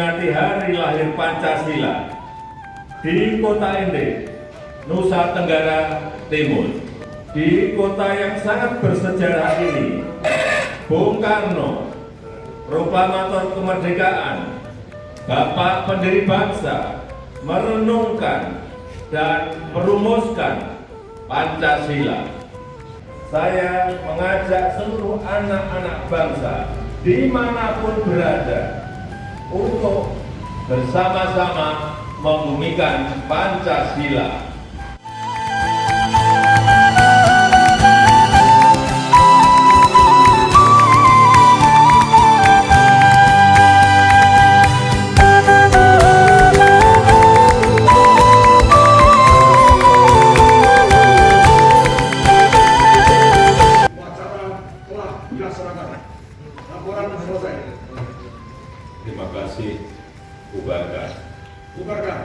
memperingati hari lahir Pancasila di kota Ende, Nusa Tenggara Timur. Di kota yang sangat bersejarah ini, Bung Karno, proklamator kemerdekaan, Bapak pendiri bangsa, merenungkan dan merumuskan Pancasila. Saya mengajak seluruh anak-anak bangsa dimanapun berada untuk bersama-sama membumikan Pancasila. Dilaksanakan. Laporan selesai. Terima kasih, bubarkan. Bubarkan.